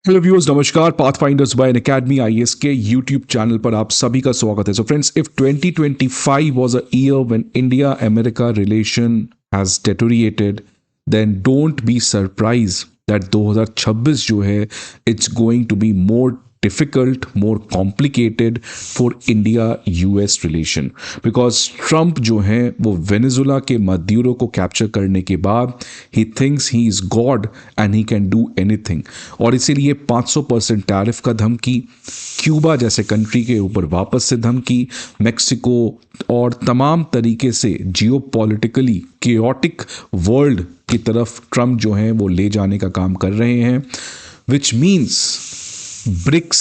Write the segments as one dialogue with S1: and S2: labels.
S1: Hello viewers, नमस्कार। Pathfinders by academy IAS के YouTube channel पर आप सभी का स्वागत है। So friends, if 2025 was a year when India America relation has deteriorated, then don't be surprise that 2026 जो है it's going to be more difficult, more complicated for India US relation. Because Trump जो है वो Venezuela के Maduro को capture करने के बाद he thinks he is God and he can do anything, और इसीलिए 500% टैरिफ का धमकी, क्यूबा जैसे कंट्री के ऊपर वापस से धमकी, मेक्सिको और तमाम तरीके से जियो पॉलिटिकली केओटिक वर्ल्ड की तरफ ट्रंप जो है वो ले जाने का काम कर रहे हैं। विच मीन्स ब्रिक्स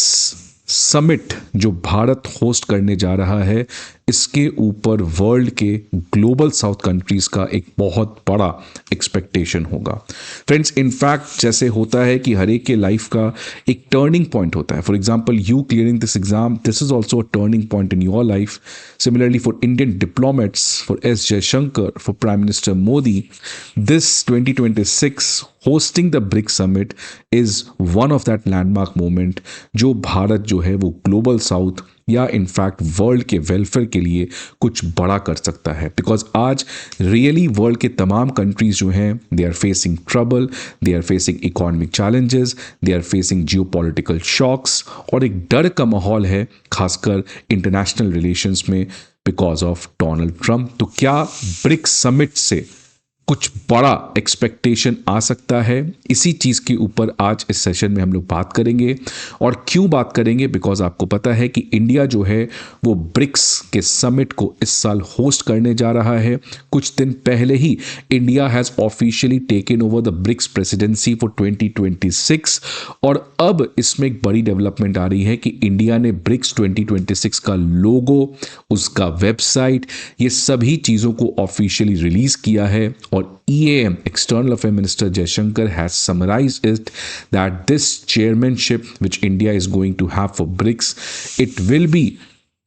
S1: समिट जो भारत होस्ट करने जा रहा है, इसके ऊपर वर्ल्ड के ग्लोबल साउथ कंट्रीज़ का एक बहुत बड़ा एक्सपेक्टेशन होगा। फ्रेंड्स, इनफैक्ट जैसे होता है कि हर एक के लाइफ का एक टर्निंग पॉइंट होता है। For example, you clearing this exam, this is also a turning point in your life. Similarly, for Indian diplomats, for S. Jaishankar, for Prime Minister Modi, this 2026 hosting the BRICS Summit is one of that landmark moment जो भारत जो है वो global south या in fact world के welfare के लिए कुछ बड़ा कर सकता है। बिकॉज आज रियली वर्ल्ड के तमाम कंट्रीज जो हैं they are facing trouble, they are facing economic challenges, they are facing geopolitical shocks, और एक डर का माहौल है खासकर इंटरनेशनल रिलेशंस में बिकॉज ऑफ डोनाल्ड ट्रंप। तो क्या ब्रिक्स समिट से कुछ बड़ा एक्सपेक्टेशन आ सकता है? इसी चीज़ के ऊपर आज इस सेशन में हम लोग बात करेंगे। और क्यों बात करेंगे? बिकॉज आपको पता है कि इंडिया जो है वो ब्रिक्स के समिट को इस साल होस्ट करने जा रहा है। कुछ दिन पहले ही India has officially taken over the BRICS presidency for 2026, और अब इसमें एक बड़ी डेवलपमेंट आ रही है कि इंडिया ने ब्रिक्स 2026 का लोगो, उसका वेबसाइट, ये सभी चीज़ों को ऑफिशियली रिलीज़ किया है। और EAM, External Affairs Minister Jaishankar, has summarized it that this chairmanship which India is going to have for BRICS, it will be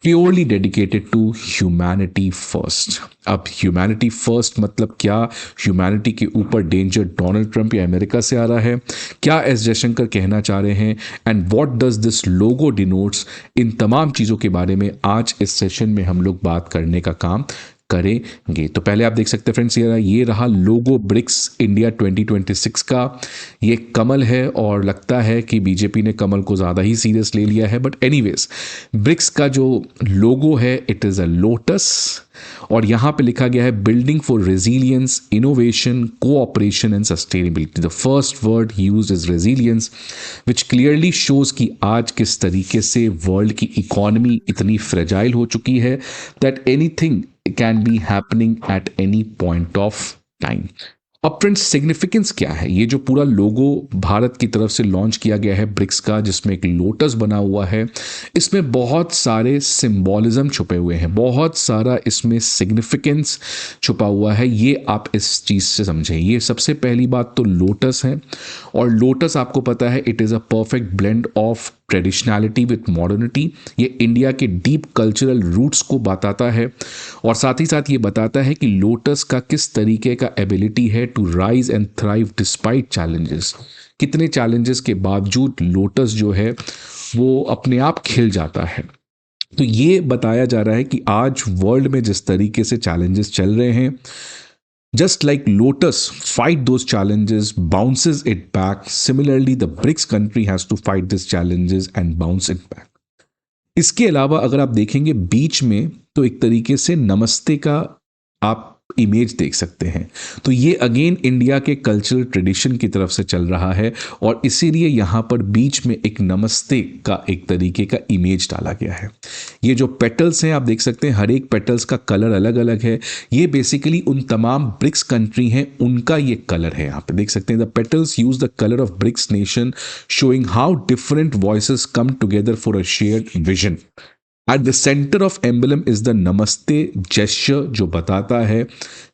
S1: purely dedicated to humanity first. अब ह्यूमैनिटी फर्स्ट मतलब क्या? Humanity के ऊपर danger Donald Trump या America से आ रहा है? क्या एस जयशंकर कहना चाह रहे हैं? And what does this logo denotes? इन तमाम चीज़ों के बारे में आज इस सेशन में हम लोग बात करने का काम करेंगे। तो पहले आप देख सकते हैं फ्रेंड्स, ये रहा लोगो ब्रिक्स इंडिया 2026 का। ये कमल है और लगता है कि बीजेपी ने कमल को ज़्यादा ही सीरियस ले लिया है, बट एनीवेज ब्रिक्स का जो लोगो है इट इज़ अ लोटस, और यहाँ पे लिखा गया है building for resilience, innovation, cooperation and sustainability. The first word used is resilience, which clearly shows कि आज किस तरीके से वर्ल्ड की इकोनॉमी इतनी फ्रेजाइल हो चुकी है that anything can be happening at any point of time. अब फ्रेंड्स, सिग्निफिकेंस क्या है? ये जो पूरा लोगो भारत की तरफ से लॉन्च किया गया है ब्रिक्स का, जिसमें एक लोटस बना हुआ है, इसमें बहुत सारे सिंबॉलिज्म छुपे हुए हैं, बहुत सारा इसमें सिग्निफिकेंस छुपा हुआ है। ये आप इस चीज़ से समझें। ये सबसे पहली बात तो लोटस है, और लोटस आपको पता है it is a perfect blend of traditionality with modernity. ये इंडिया के डीप कल्चरल रूट्स को बताता है, और साथ ही साथ ये बताता है कि लोटस का किस तरीके का एबिलिटी है to rise and thrive despite challenges. कितने चैलेंजेस के बावजूद लोटस जो है वो अपने आप खिल जाता है। तो ये बताया जा रहा है कि आज वर्ल्ड में जिस तरीके से चैलेंजेस चल रहे हैं, just like lotus fight those challenges, bounces it back, similarly the BRICS country has to fight these challenges and bounce it back. इसके अलावा अगर आप देखेंगे बीच में, तो एक तरीके से नमस्ते का आप इमेज देख सकते हैं। तो ये अगेन इंडिया के कल्चरल ट्रेडिशन की तरफ से चल रहा है, और इसीलिए यहाँ पर बीच में एक नमस्ते का एक तरीके का इमेज डाला गया है। ये जो पेटल्स हैं आप देख सकते हैं, हर एक पेटल्स का कलर अलग अलग है। ये बेसिकली उन तमाम ब्रिक्स कंट्री हैं उनका ये कलर है। यहाँ पे देख सकते हैं the petals use the colour of BRICS nation, showing how different voices come together for a shared vision. At the centre of emblem is the नमस्ते जेस्चर, जो बताता है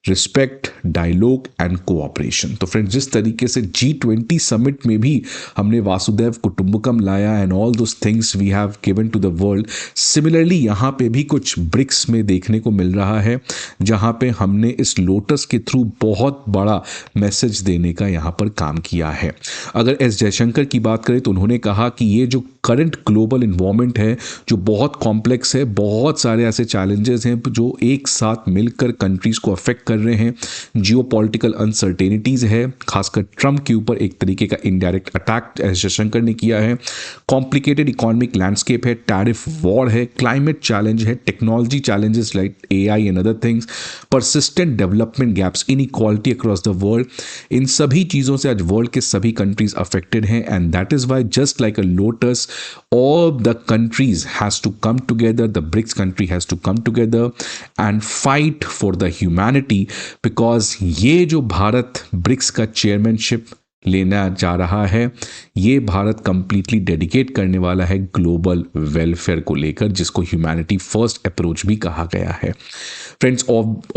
S1: रिस्पेक्ट, डायलॉग एंड कोऑपरेशन। तो फ्रेंड्स, जिस तरीके से G20 summit में भी हमने वासुदेव कुटुंबकम लाया and all those things we have given to the world, similarly यहाँ पे भी कुछ ब्रिक्स में देखने को मिल रहा है, जहाँ पे हमने इस लोटस के थ्रू बहुत बड़ा मैसेज देने का यहाँ पर काम किया है। अगर एस जयशंकर की बात करें तो उन्होंने कहा कि ये जो करंट ग्लोबल इन्वायरमेंट है जो बहुत कॉम्प्लेक्स है, बहुत सारे ऐसे चैलेंजेस हैं जो एक साथ मिलकर कंट्रीज को अफेक्ट कर रहे हैं, जियोपॉलिटिकल अनसर्टेनिटीज है, खासकर ट्रम्प के ऊपर एक तरीके का इनडायरेक्ट अटैक एस जयशंकर ने किया है, कॉम्प्लिकेटेड इकोनॉमिक लैंडस्केप है, टैरिफ वॉर है, क्लाइमेट चैलेंज है, technology challenges like AI and other things, persistent development gaps, inequality across the world. इन सभी चीज़ों से आज वर्ल्ड के सभी कंट्रीज अफेक्टेड हैं and that is why just like a lotus all the countries has to come together, the BRICS country has to come together and fight for the humanity, because ये जो Bharat BRICS का chairmanship लेना जा रहा है, ये Bharat completely dedicate करने वाला है ग्लोबल वेलफेयर को लेकर, जिसको ह्यूमैनिटी फर्स्ट अप्रोच भी कहा गया है। फ्रेंड्स,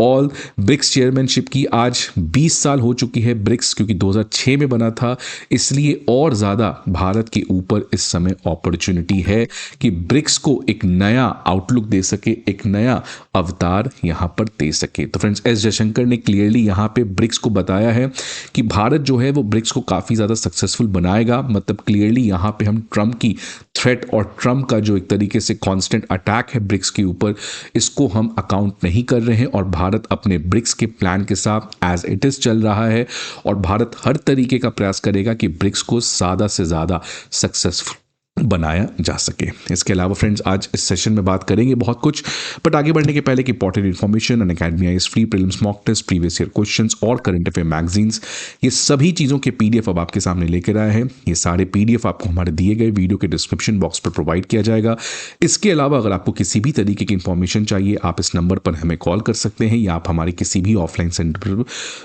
S1: ऑल ब्रिक्स चेयरमैनशिप की आज 20 साल हो चुकी है। ब्रिक्स क्योंकि 2006 में बना था, इसलिए और ज़्यादा भारत के ऊपर इस समय अपॉर्चुनिटी है कि ब्रिक्स को एक नया आउटलुक दे सके, एक नया अवतार यहाँ पर दे सके। तो फ्रेंड्स, एस जयशंकर ने क्लियरली यहाँ पे ब्रिक्स को बताया है कि भारत जो है वो ब्रिक्स को काफ़ी ज़्यादा सक्सेसफुल बनाएगा। मतलब क्लियरली यहाँ पे हम ट्रम्प की थ्रेट और ट्रम्प का जो एक तरीके से कांस्टेंट अटैक है ब्रिक्स के ऊपर, इसको हम अकाउंट नहीं कर रहे हैं और भारत अपने ब्रिक्स के प्लान के साथ एज इट इज़ चल रहा है और भारत हर तरीके का प्रयास करेगा कि ब्रिक्स को ज़्यादा से ज़्यादा सक्सेसफुल बनाया जा सके। इसके अलावा फ्रेंड्स, आज इस सेशन में बात करेंगे बहुत कुछ, बट आगे बढ़ने के पहले कि important information, Unacademy IAS free prelims mock test, previous year questions और करंट अफेयर मैगजीन्स, ये सभी चीज़ों के PDF अब आपके सामने लेकर आए हैं। ये सारे PDF आपको हमारे दिए गए वीडियो के डिस्क्रिप्शन बॉक्स पर प्रोवाइड किया जाएगा। इसके अलावा अगर आपको किसी भी तरीके की इन्फॉर्मेशन चाहिए, आप इस नंबर पर हमें कॉल कर सकते हैं या आप हमारे किसी भी ऑफलाइन सेंटर पर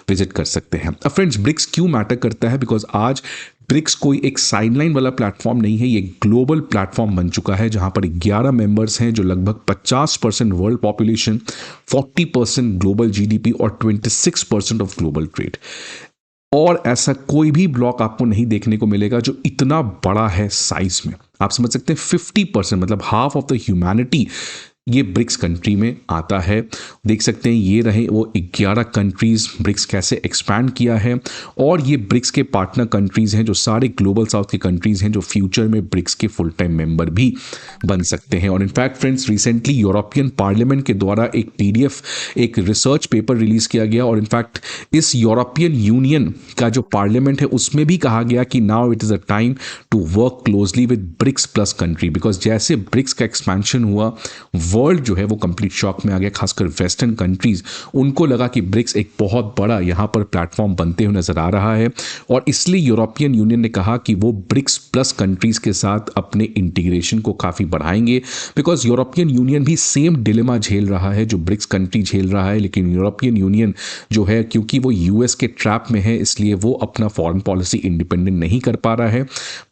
S1: विजिट कर सकते हैं। अब फ्रेंड्स, ब्रिक्स क्यों मैटर करता है? बिकॉज आज ब्रिक्स कोई एक साइडलाइन वाला प्लेटफॉर्म नहीं है, ये ग्लोबल प्लेटफॉर्म बन चुका है जहां पर 11 मेंबर्स हैं जो लगभग 50% वर्ल्ड पॉपुलेशन, 40% ग्लोबल GDP और 26% ऑफ ग्लोबल ट्रेड। और ऐसा कोई भी ब्लॉक आपको नहीं देखने को मिलेगा जो इतना बड़ा है साइज में। आप समझ सकते हैं 50% मतलब हाफ ऑफ द ह्यूमैनिटी ये ब्रिक्स कंट्री में आता है। देख सकते हैं ये रहे वो 11 कंट्रीज़, ब्रिक्स कैसे एक्सपैंड किया है और ये ब्रिक्स के पार्टनर कंट्रीज़ हैं जो सारे ग्लोबल साउथ की कंट्रीज़ हैं जो फ्यूचर में ब्रिक्स के फुल टाइम मेंबर भी बन सकते हैं। और in fact friends, recently European parliament के द्वारा एक PDF, एक रिसर्च पेपर रिलीज़ किया गया और इनफैक्ट इस यूरोपियन यूनियन का जो पार्लियामेंट है उसमें भी कहा गया कि now it is a time to work closely with BRICS plus country, because जैसे ब्रिक्स का एक्सपेंशन हुआ, वर्ल्ड जो है वो कंप्लीट शॉक में आ गया। खासकर वेस्टर्न कंट्रीज, उनको लगा कि ब्रिक्स एक बहुत बड़ा यहाँ पर प्लेटफॉर्म बनते हुए नजर आ रहा है और इसलिए यूरोपियन यूनियन ने कहा कि वो ब्रिक्स प्लस कंट्रीज के साथ अपने इंटीग्रेशन को काफ़ी बढ़ाएंगे। बिकॉज यूरोपियन यूनियन भी सेम डिलेमा झेल रहा है जो ब्रिक्स कंट्री झेल रहा है, लेकिन यूरोपियन यूनियन जो है क्योंकि वो US के ट्रैप में है इसलिए वो अपना फॉरेन पॉलिसी इंडिपेंडेंट नहीं कर पा रहा है।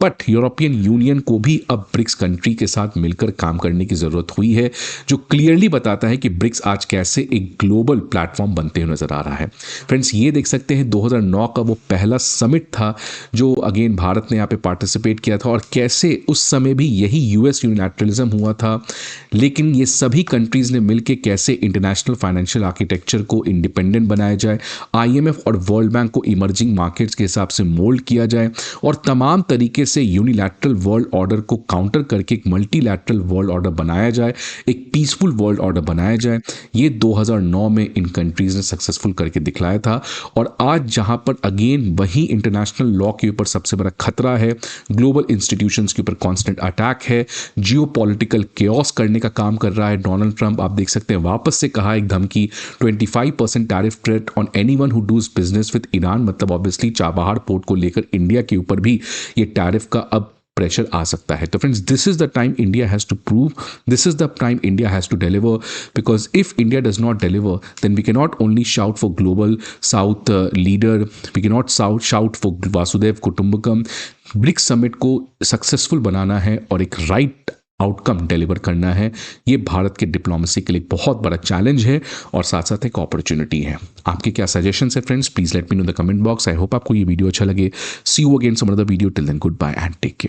S1: बट यूरोपियन यूनियन को भी अब ब्रिक्स कंट्री के साथ मिलकर काम करने की ज़रूरत हुई है, जो क्लियरली बताता है कि ब्रिक्स आज कैसे एक ग्लोबल प्लेटफॉर्म बनते हुए नजर आ रहा है। फ्रेंड्स, ये देख सकते हैं 2009 का वो पहला समिट था जो अगेन भारत ने यहाँ पे पार्टिसिपेट किया था और कैसे उस समय भी यही US यूनिलैटरलिज्म हुआ था, लेकिन ये सभी कंट्रीज ने मिलकर कैसे इंटरनेशनल फाइनेंशियल आर्किटेक्चर को इंडिपेंडेंट बनाया जाए, IMF और वर्ल्ड बैंक को इमर्जिंग मार्केट्स के हिसाब से मोल्ड किया जाए और तमाम तरीके से यूनिलैटरल वर्ल्ड ऑर्डर को काउंटर करके एक मल्टीलैटरल वर्ल्ड ऑर्डर बनाया जाए, एक पीसफुल वर्ल्ड ऑर्डर बनाया जाए। ये 2009 में इन कंट्रीज ने सक्सेसफुल करके दिखलाया था और आज जहां पर अगेन वही इंटरनेशनल लॉ के ऊपर सबसे बड़ा खतरा है, ग्लोबल इंस्टीट्यूशंस के ऊपर कांस्टेंट अटैक है, जियोपॉलिटिकल केओस करने का काम कर रहा है डोनाल्ड ट्रंप। आप देख सकते हैं वापस से कहा एक धमकी 25% tariff threat on anyone who does business with Iran, मतलब ऑब्वियसली चाबहार पोर्ट को लेकर इंडिया के ऊपर भी ये टैरिफ का अब प्रेशर आ सकता है। तो friends, this is the time India has to prove, this is the time India has to deliver, because if India does not deliver then we can not only shout for global south leader, we can not shout for वासुदेव कुटुंबकम। BRICS summit को successful बनाना है और एक right outcome deliver करना है, ये भारत के डिप्लोमेसी के लिए बहुत बड़ा चैलेंज है और साथ साथ एक अपॉर्चुनिटी है। आपके क्या सजेशन है friends, please let me know the comment box. I hope आपको ये वीडियो अच्छा लगे। See you again some other video, till then good bye and take care.